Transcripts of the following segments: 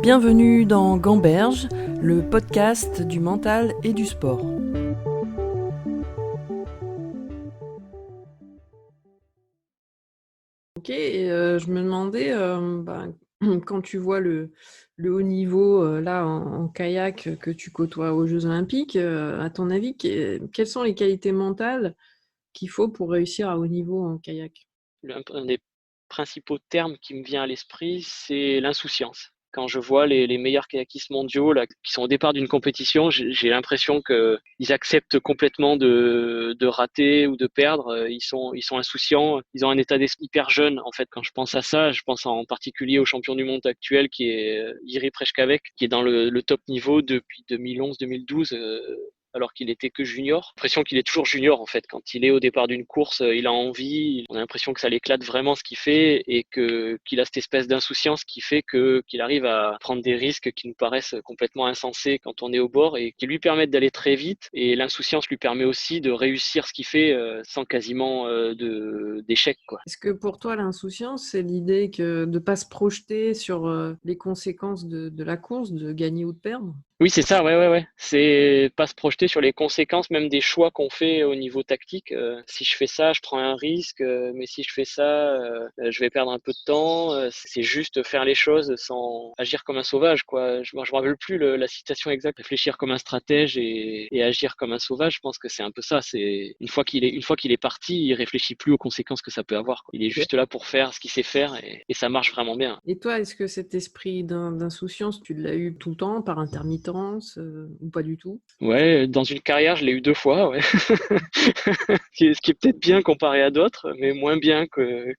Bienvenue dans Gamberge, le podcast du mental et du sport. Ok, je me demandais, quand tu vois le haut niveau là en kayak que tu côtoies aux Jeux Olympiques, à ton avis, quelles sont les qualités mentales qu'il faut pour réussir à haut niveau en kayak? Un des principaux termes qui me vient à l'esprit, c'est l'insouciance. Quand je vois les meilleurs kayakistes mondiaux là, qui sont au départ d'une compétition, j'ai l'impression qu'ils acceptent complètement de rater ou de perdre. Ils sont insouciants. Ils ont un état d'esprit hyper jeune. En fait, quand je pense à ça, je pense en particulier au champion du monde actuel qui est Jiri Preškavec, qui est dans le top niveau depuis 2011-2012. Alors qu'il était que junior. J'ai l'impression qu'il est toujours junior en fait. Quand il est au départ d'une course, il a envie, on a l'impression que ça l'éclate vraiment ce qu'il fait et qu'il a cette espèce d'insouciance qui fait qu'il arrive à prendre des risques qui nous paraissent complètement insensés quand on est au bord et qui lui permettent d'aller très vite. Et l'insouciance lui permet aussi de réussir ce qu'il fait sans quasiment d'échec quoi. Est-ce que pour toi, l'insouciance, c'est l'idée de ne pas se projeter sur les conséquences de la course, de gagner ou de perdre? Oui, c'est ça, ouais. C'est pas se projeter sur les conséquences même des choix qu'on fait au niveau tactique. Si je fais ça, je prends un risque, mais si je fais ça, je vais perdre un peu de temps. C'est juste faire les choses sans agir comme un sauvage, quoi. Je me rappelle plus la citation exacte. Réfléchir comme un stratège et agir comme un sauvage. Je pense que c'est un peu ça. C'est une fois qu'il est parti, il réfléchit plus aux conséquences que ça peut avoir, quoi. Il est juste là pour faire ce qu'il sait faire et ça marche vraiment bien. Et toi, est-ce que cet esprit d'insouciance, tu l'as eu tout le temps, par intermittence, ou pas du tout? Ouais, dans une carrière, je l'ai eu 2 fois, ouais. Ce qui est peut-être bien comparé à d'autres, mais moins bien que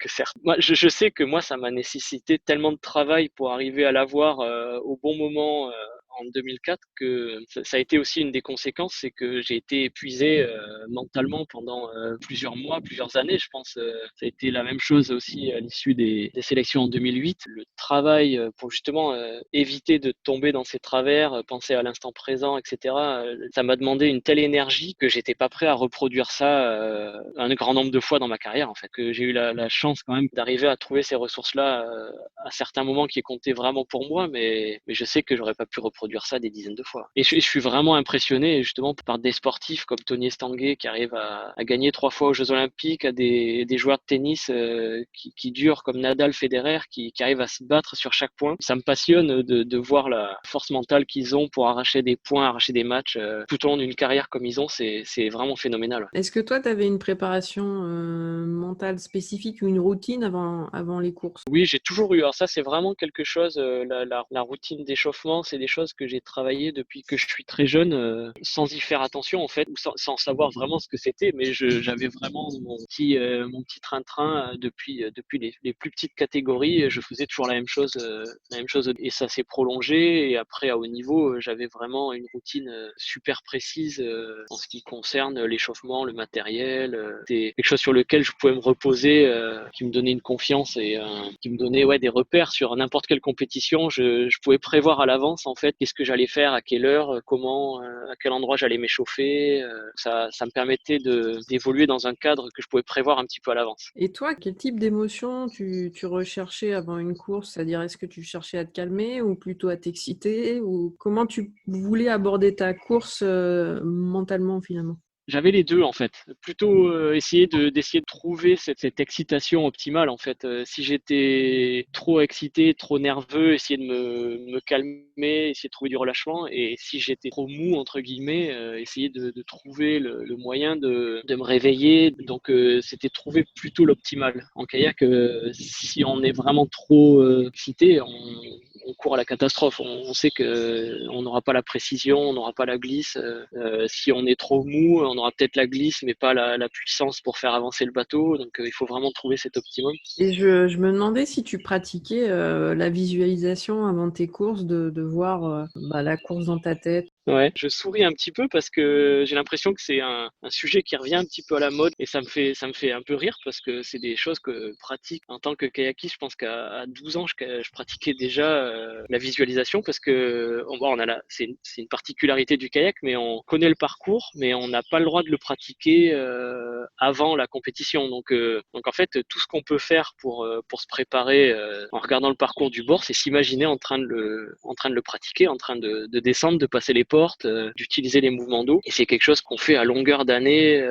certains. Moi, je sais que moi, ça m'a nécessité tellement de travail pour arriver à l'avoir au bon moment en 2004 que ça a été aussi une des conséquences, c'est que j'ai été épuisé mentalement pendant plusieurs mois, plusieurs années. Je pense ça a été la même chose aussi à l'issue des sélections en 2008. Le travail pour justement éviter de tomber dans ces travers, penser à l'instant présent, etc. Ça m'a demandé une telle énergie que j'étais pas prêt à reproduire ça un grand nombre de fois dans ma carrière en fait. Que j'ai eu la chance quand même d'arriver à trouver ces ressources-là à certains moments qui comptaient vraiment pour moi, mais je sais que j'aurais pas pu reproduire ça des dizaines de fois. Et je suis vraiment impressionné justement par des sportifs comme Tony Estanguet qui arrivent à gagner 3 fois aux Jeux Olympiques, à des joueurs de tennis qui durent comme Nadal, Federer, qui arrivent à se battre sur chaque point. Ça me passionne de voir la force mentale qu'ils ont pour arracher des points, arracher des matchs tout au long d'une carrière comme ils ont. C'est vraiment phénoménal. Est-ce que toi, tu avais une préparation mentale spécifique ou une routine avant les courses? Oui, j'ai toujours eu. Alors ça, c'est vraiment quelque chose, la routine d'échauffement, c'est des choses que j'ai travaillées depuis que je suis très jeune, sans y faire attention en fait, ou sans savoir vraiment ce que c'était, mais j'avais vraiment mon petit train-train depuis les plus petites catégories. Je faisais toujours la même chose, et ça s'est prolongé. Et après, à haut niveau, j'avais vraiment une routine super précise en ce qui concerne l'échauffement, le matériel. C'était quelque chose sur lequel je pouvais me reposer, qui me donnait une confiance et qui me donnait des repères sur n'importe quelle compétition. Je pouvais prévoir à l'avance en fait qu'est-ce que j'allais faire, à quelle heure, comment, à quel endroit j'allais m'échauffer. Ça me permettait d'évoluer dans un cadre que je pouvais prévoir un petit peu à l'avance. Et toi, quel type d'émotion tu recherchais avant une course? C'est-à-dire, est-ce que tu cherchais à te calmer ou plutôt à t'exciter? Ou comment tu voulais aborder ta course mentalement finalement? J'avais les 2 en fait. Plutôt d'essayer de trouver cette excitation optimale en fait. Si j'étais trop excité, trop nerveux, essayer de me calmer, essayer de trouver du relâchement. Et si j'étais trop mou entre guillemets, essayer de trouver le moyen de me réveiller. Donc c'était trouver plutôt l'optimal. En kayak, si on est vraiment trop excité, on court à la catastrophe. On sait que on n'aura pas la précision, on n'aura pas la glisse. Si on est trop mou, on aura peut-être la glisse, mais pas la puissance pour faire avancer le bateau. Donc il faut vraiment trouver cet optimum. Et je me demandais si tu pratiquais la visualisation avant tes courses, de voir la course dans ta tête. Ouais, je souris un petit peu parce que j'ai l'impression que c'est un sujet qui revient un petit peu à la mode et ça me fait un peu rire parce que c'est des choses que je pratique en tant que kayakiste. Je pense qu'à 12 ans, je pratiquais déjà la visualisation parce que on a c'est une particularité du kayak, mais on connaît le parcours, mais on n'a pas le droit de le pratiquer avant la compétition. Donc en fait, tout ce qu'on peut faire pour se préparer en regardant le parcours du bord, c'est s'imaginer en train de le pratiquer, en train de descendre, de passer les portes, d'utiliser les mouvements d'eau. Et c'est quelque chose qu'on fait à longueur d'année.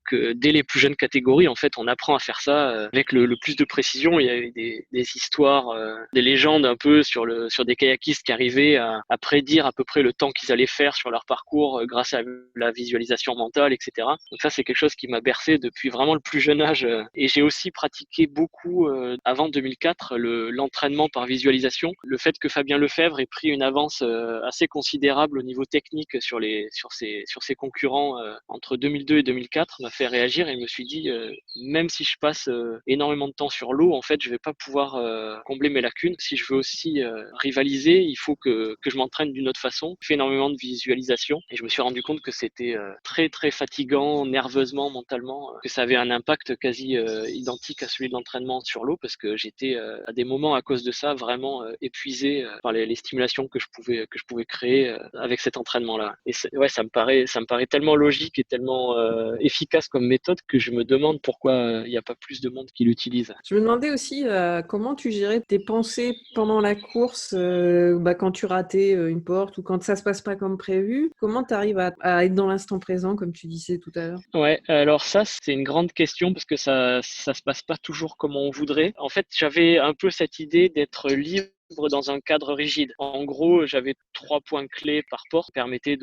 Que dès les plus jeunes catégories, en fait, on apprend à faire ça avec le plus de précision. Il y a eu des histoires, des légendes un peu sur des kayakistes qui arrivaient à prédire à peu près le temps qu'ils allaient faire sur leur parcours grâce à la visualisation mentale, etc. Donc ça, c'est quelque chose qui m'a bercé depuis vraiment le plus jeune âge. Et j'ai aussi pratiqué beaucoup avant 2004 l'entraînement par visualisation. Le fait que Fabien Lefebvre ait pris une avance assez considérable au niveau technique sur ses concurrents entre 2002 et 2004 m'a fait réagir et je me suis dit même si je passe énormément de temps sur l'eau, en fait, je vais pas pouvoir combler mes lacunes. Si je veux aussi rivaliser, il faut que je m'entraîne d'une autre façon. Je fais énormément de visualisation et je me suis rendu compte que c'était très très fatigant nerveusement, mentalement, que ça avait un impact quasi identique à celui de l'entraînement sur l'eau parce que j'étais à des moments à cause de ça vraiment épuisé par les stimulations que je pouvais créer avec cet entraînement-là. Et ouais, ça me paraît tellement logique et tellement efficace comme méthode que je me demande pourquoi il n'y a pas plus de monde qui l'utilise. Je me demandais aussi comment tu gérais tes pensées pendant la course, quand tu ratais une porte ou quand ça se passe pas comme prévu. Comment tu arrives à être dans l'instant présent, comme tu disais tout à l'heure? Ouais, alors ça, c'est une grande question parce que ça se passe pas toujours comme on voudrait. En fait, j'avais un peu cette idée d'être libre dans un cadre rigide. En gros, j'avais 3 points clés par porte qui permettaient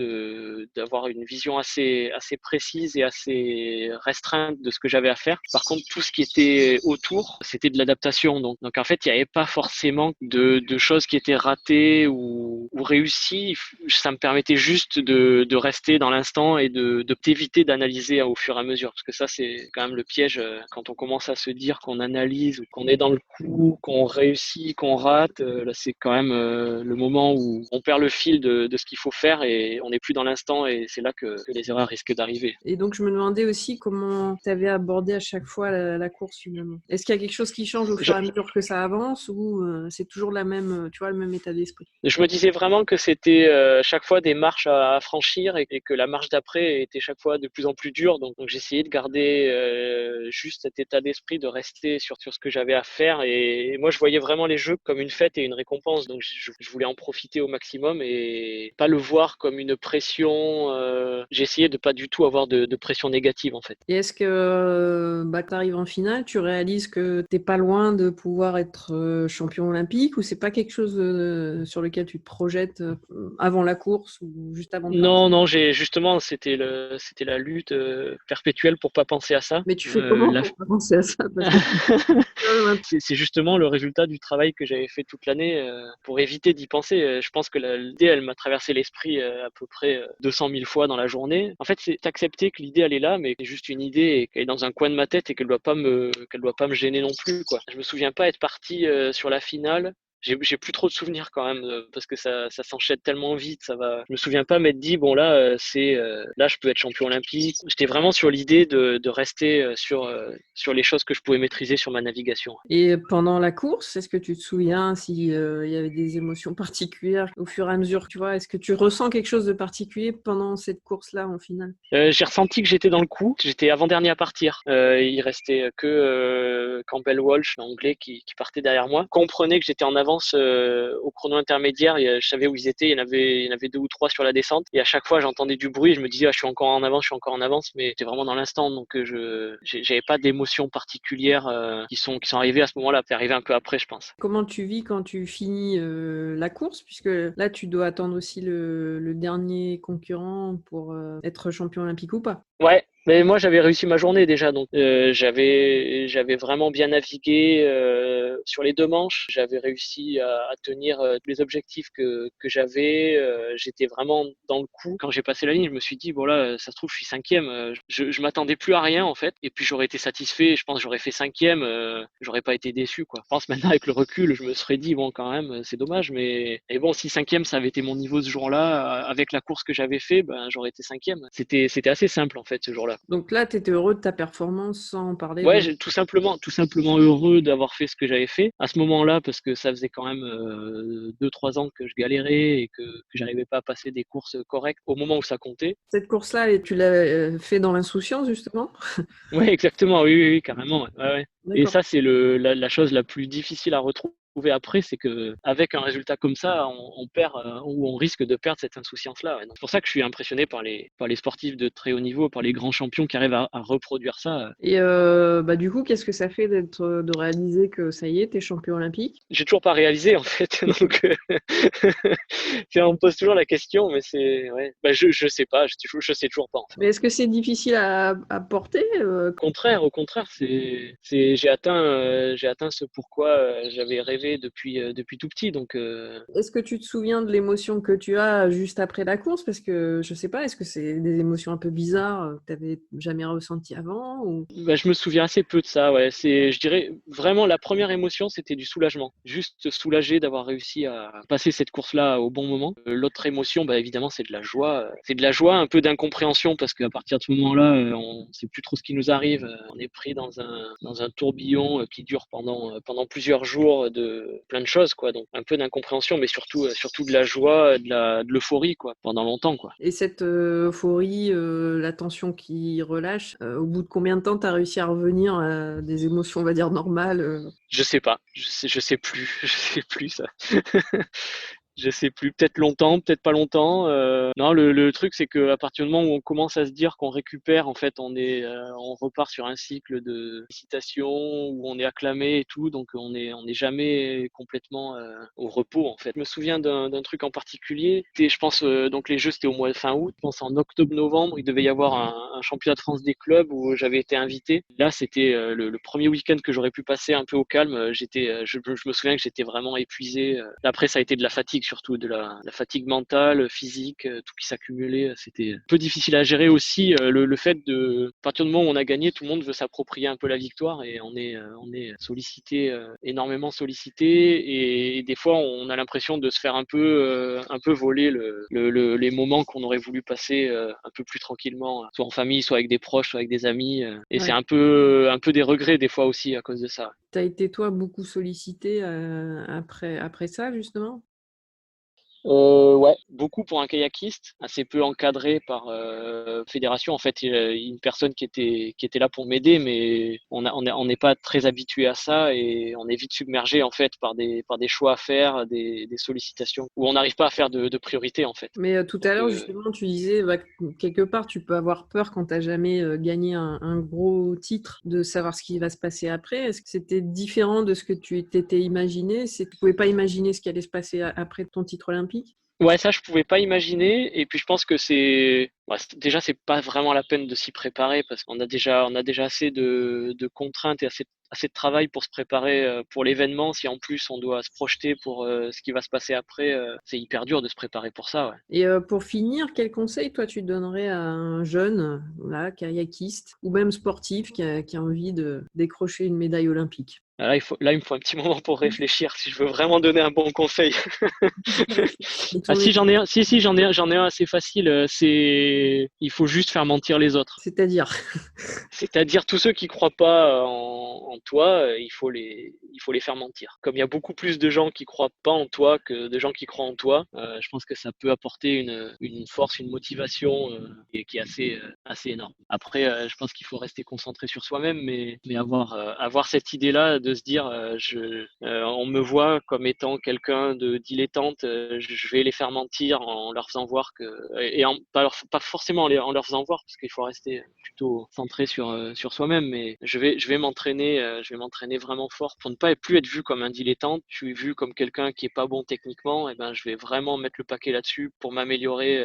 d'avoir une vision assez précise et assez restreinte de ce que j'avais à faire. Par contre, tout ce qui était autour, c'était de l'adaptation. Donc en fait, il n'y avait pas forcément de choses qui étaient ratées ou réussies. Ça me permettait juste de rester dans l'instant et de t'éviter d'analyser au fur et à mesure. Parce que ça, c'est quand même le piège quand on commence à se dire qu'on analyse, qu'on est dans le coup, qu'on réussit, qu'on rate. Là, c'est quand même le moment où on perd le fil de ce qu'il faut faire et on n'est plus dans l'instant et c'est là que les erreurs risquent d'arriver. Et donc, je me demandais aussi comment tu avais abordé à chaque fois la course finalement. Est-ce qu'il y a quelque chose qui change au fur et à mesure que ça avance ou c'est toujours tu vois, le même état d'esprit? Je me disais vraiment que c'était chaque fois des marches à franchir et que la marche d'après était chaque fois de plus en plus dure. Donc j'essayais de garder juste cet état d'esprit, de rester sur ce que j'avais à faire. Et moi, je voyais vraiment les jeux comme une fête et une récompense. Donc je voulais en profiter au maximum et pas le voir comme une pression. J'essayais de pas du tout avoir de pression négative en fait. Et est-ce que tu arrives en finale, tu réalises que t'es pas loin de pouvoir être champion olympique ou c'est pas quelque chose sur lequel tu te projettes avant la course ou juste avant de partir? Non, non, j'ai justement, c'était la lutte perpétuelle pour pas penser à ça. Mais tu fais comment La pour pas penser à ça? Parce que c'est justement le résultat du travail que j'avais fait toute l'année pour éviter d'y penser. Je pense que l'idée, elle m'a traversé l'esprit à peu près 200 000 fois dans la journée. En fait, c'est accepter que l'idée, elle est là, mais c'est juste une idée et qu'elle est dans un coin de ma tête et qu'elle doit pas me gêner non plus, quoi. Je me souviens pas être parti sur la finale. J'ai plus trop de souvenirs quand même parce que ça s'enchaîne tellement vite, ça va. Je me souviens pas m'être dit bon là là je peux être champion olympique. J'étais vraiment sur l'idée de rester sur les choses que je pouvais maîtriser sur ma navigation. Et pendant la course, est-ce que tu te souviens s'il y avait des émotions particulières au fur et à mesure, tu vois? Est-ce que tu ressens quelque chose de particulier pendant cette course-là en finale? J'ai ressenti que j'étais dans le coup. J'étais avant-dernier à partir. Il restait que Campbell Walsh, l'anglais, qui partait derrière moi. Comprenait que j'étais en avance au chrono intermédiaire. Je savais où ils étaient. Il y en avait 2 ou 3 sur la descente. Et à chaque fois, j'entendais du bruit. Je me disais, ah, je suis encore en avance, je suis encore en avance. Mais j'étais vraiment dans l'instant. Donc, j'avais pas d'émotions particulières qui sont arrivées à ce moment-là. C'est arrivé un peu après, je pense. Comment tu vis quand tu finis la course? Puisque là, tu dois attendre aussi le dernier concurrent pour être champion olympique ou pas. Ouais. Mais moi, j'avais réussi ma journée déjà, donc j'avais vraiment bien navigué sur les 2 manches. J'avais réussi à tenir tous les objectifs que j'avais. J'étais vraiment dans le coup. Quand j'ai passé la ligne, je me suis dit, bon là, ça se trouve, je suis 5e. Je m'attendais plus à rien en fait. Et puis j'aurais été satisfait. Je pense que j'aurais fait 5e. J'aurais pas été déçu quoi. Je pense maintenant avec le recul, je me serais dit, bon quand même, c'est dommage. Mais bon, si 5e, ça avait été mon niveau ce jour-là, avec la course que j'avais fait, ben j'aurais été 5e. C'était assez simple en fait ce jour-là. Donc là, tu étais heureux de ta performance sans parler Ouais, de... tout simplement heureux d'avoir fait ce que j'avais fait à ce moment-là parce que ça faisait quand même 2-3 ans que je galérais et que j'arrivais pas à passer des courses correctes au moment où ça comptait. Cette course-là, et tu l'as fait dans l'insouciance, justement? Ouais, exactement, oui, oui, oui, carrément. Ouais, ouais, ouais. Et D'accord. ça, c'est la chose la plus difficile à retrouver après, c'est que avec un résultat comme ça, on perd ou on risque de perdre cette insouciance-là. Ouais. Donc, c'est pour ça que je suis impressionné par les sportifs de très haut niveau, par les grands champions qui arrivent à reproduire ça. Et bah, du coup, qu'est-ce que ça fait de réaliser que ça y est, t'es champion olympique? J'ai toujours pas réalisé en fait, donc on me pose toujours la question, mais c'est ouais. Bah, je sais pas, je sais toujours pas en fait. Mais est-ce que c'est difficile à porter? Au contraire, j'ai atteint ce pourquoi j'avais rêvé depuis tout petit. Donc, Est-ce que tu te souviens de l'émotion que tu as juste après la course? Parce que je sais pas, est-ce que c'est des émotions un peu bizarres que tu n'avais jamais ressenties avant ou... bah, je me souviens assez peu de ça. Ouais, je dirais vraiment la première émotion, c'était du soulagement, juste soulagé d'avoir réussi à passer cette course-là au bon moment. L'autre émotion, bah évidemment, c'est de la joie. C'est de la joie, un peu d'incompréhension parce qu'à partir de ce moment-là, on sait plus trop ce qui nous arrive. On est pris dans un tourbillon qui dure pendant plusieurs jours de plein de choses, quoi. Donc un peu d'incompréhension, mais surtout de la joie, de l'euphorie, quoi, pendant longtemps, quoi. Et cette euphorie, la tension qui relâche, au bout de combien de temps tu as réussi à revenir à des émotions, on va dire, normales? Je sais pas, je sais plus, je sais plus ça. Je sais plus, peut-être longtemps, peut-être pas longtemps. Non, le truc c'est que à partir du moment où on commence à se dire qu'on récupère, en fait, on repart sur un cycle de citation où on est acclamé et tout, donc on n'est jamais complètement au repos en fait. Je me souviens d'un truc en particulier. Je pense donc les Jeux c'était au mois de fin août. Je pense en octobre-novembre, il devait y avoir un championnat de France des clubs où j'avais été invité. Là, c'était le premier week-end que j'aurais pu passer un peu au calme. Je me souviens que j'étais vraiment épuisé. Après, ça a été de la fatigue surtout, de la fatigue mentale, physique, tout qui s'accumulait. C'était un peu difficile à gérer aussi le fait à partir du moment où on a gagné, tout le monde veut s'approprier un peu la victoire et on est sollicité, énormément sollicité et des fois on a l'impression de se faire un peu voler les moments qu'on aurait voulu passer un peu plus tranquillement, soit en famille, soit avec des proches, soit avec des amis. Et c'est Ouais. un peu des regrets des fois aussi à cause de ça. Tu as été, toi, beaucoup sollicité après ça, justement? Ouais, beaucoup pour un kayakiste, assez peu encadré par fédération. En fait, une personne qui était là pour m'aider, mais on n'est pas très habitué à ça et on est vite submergé en fait par des choix à faire, des sollicitations où on n'arrive pas à faire de priorité en fait. Mais tout à Donc, l'heure, justement, tu disais bah, que quelque part, tu peux avoir peur quand tu n'as jamais gagné un gros titre de savoir ce qui va se passer après. Est-ce que c'était différent de ce que tu t'étais imaginé? Tu ne pouvais pas imaginer ce qui allait se passer après ton titre olympique? ouais, ça, je pouvais pas imaginer. Et puis, je pense que déjà, c'est pas vraiment la peine de s'y préparer parce on a déjà assez de contraintes et assez de travail pour se préparer pour l'événement. Si en plus on doit se projeter pour ce qui va se passer après, c'est hyper dur de se préparer pour ça, ouais. Et pour finir, quel conseil, toi, tu donnerais à un jeune, là, kayakiste, ou même sportif qui a envie de décrocher une médaille olympique? Là, là, il me faut un petit moment pour réfléchir si je veux vraiment donner un bon conseil. De Ah ton si, expérience, j'en ai un assez facile. Il faut juste faire mentir les autres. c'est-à-dire. C'est-à-dire tous ceux qui croient pas en toi, il faut les faire mentir. Comme il y a beaucoup plus de gens qui croient pas en toi que de gens qui croient en toi, je pense que ça peut apporter une force, une motivation et qui est assez énorme. Après, je pense qu'il faut rester concentré sur soi-même, mais avoir cette idée-là de se dire, on me voit comme étant quelqu'un de dilettante, je vais les faire mentir en leur faisant voir que, pas forcément en leur faisant voir, parce qu'il faut rester plutôt centré sur soi-même, mais je vais m'entraîner vraiment fort pour ne pas plus être vu comme un dilettante. Je suis vu comme quelqu'un qui est pas bon techniquement, et ben je vais vraiment mettre le paquet là-dessus pour m'améliorer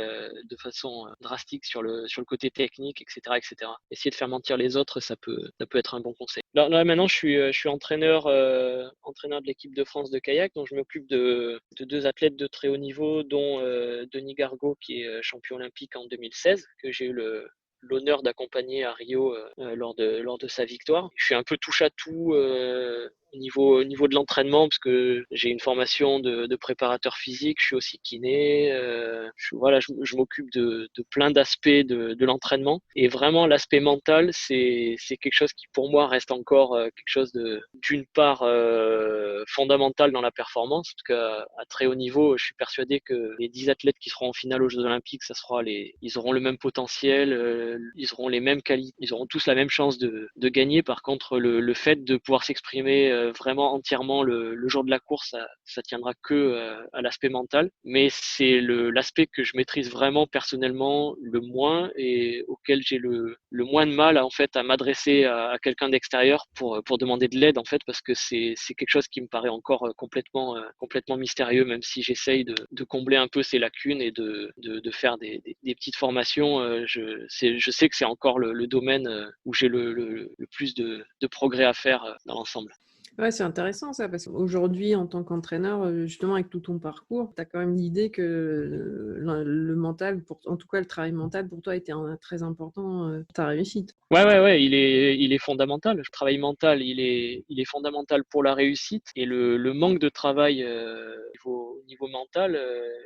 de façon drastique sur le côté technique, etc., etc. Essayer de faire mentir les autres, ça peut être un bon conseil. Là maintenant, je suis entraîneur de l'équipe de France de kayak, donc je m'occupe de 2 athlètes de très haut niveau, dont Denis Gargaud, qui est champion olympique en 2016, que j'ai eu l'honneur d'accompagner à Rio lors de sa victoire. Je suis un peu touche à tout au niveau de l'entraînement, parce que j'ai une formation de préparateur physique, je suis aussi kiné, je m'occupe de plein d'aspects de l'entraînement, et vraiment l'aspect mental, c'est quelque chose qui pour moi reste encore quelque chose d'une part fondamental dans la performance, parce qu'à très haut niveau, je suis persuadé que les 10 athlètes qui seront en finale aux Jeux Olympiques, ils auront le même potentiel, ils auront les mêmes qualités, ils auront tous la même chance de gagner. Par contre, le fait de pouvoir s'exprimer vraiment entièrement le jour de la course, ça tiendra que à l'aspect mental. Mais c'est l'aspect que je maîtrise vraiment personnellement le moins, et auquel j'ai le moins de mal à m'adresser à quelqu'un d'extérieur pour demander de l'aide, en fait, parce que c'est quelque chose qui me paraît encore complètement mystérieux, même si j'essaye de combler un peu ces lacunes et de faire des petites formations. Je sais que c'est encore le domaine où j'ai le plus de progrès à faire dans l'ensemble. Ouais, c'est intéressant ça, parce qu'aujourd'hui, en tant qu'entraîneur, justement, avec tout ton parcours, tu as quand même l'idée que le mental, en tout cas le travail mental, pour toi, était très important pour ta réussite. Ouais, il est fondamental. Le travail mental, il est fondamental pour la réussite, et le manque de travail au niveau mental,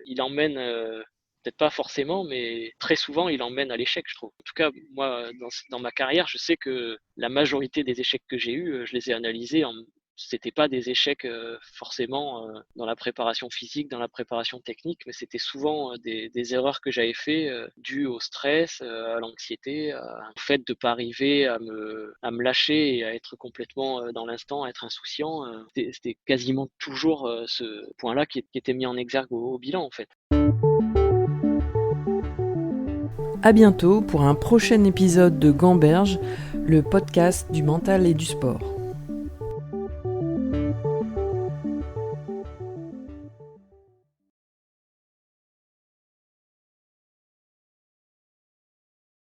il emmène peut-être pas forcément, mais très souvent, il emmène à l'échec, je trouve. En tout cas, moi, dans ma carrière, je sais que la majorité des échecs que j'ai eus, je les ai analysés c'était pas des échecs forcément dans la préparation physique, dans la préparation technique, mais c'était souvent des erreurs que j'avais fait dues au stress, à l'anxiété, au fait de pas arriver à me lâcher et à être complètement dans l'instant, à être insouciant. C'était quasiment toujours ce point-là qui était mis en exergue au bilan, en fait. À bientôt pour un prochain épisode de Gamberge, le podcast du mental et du sport.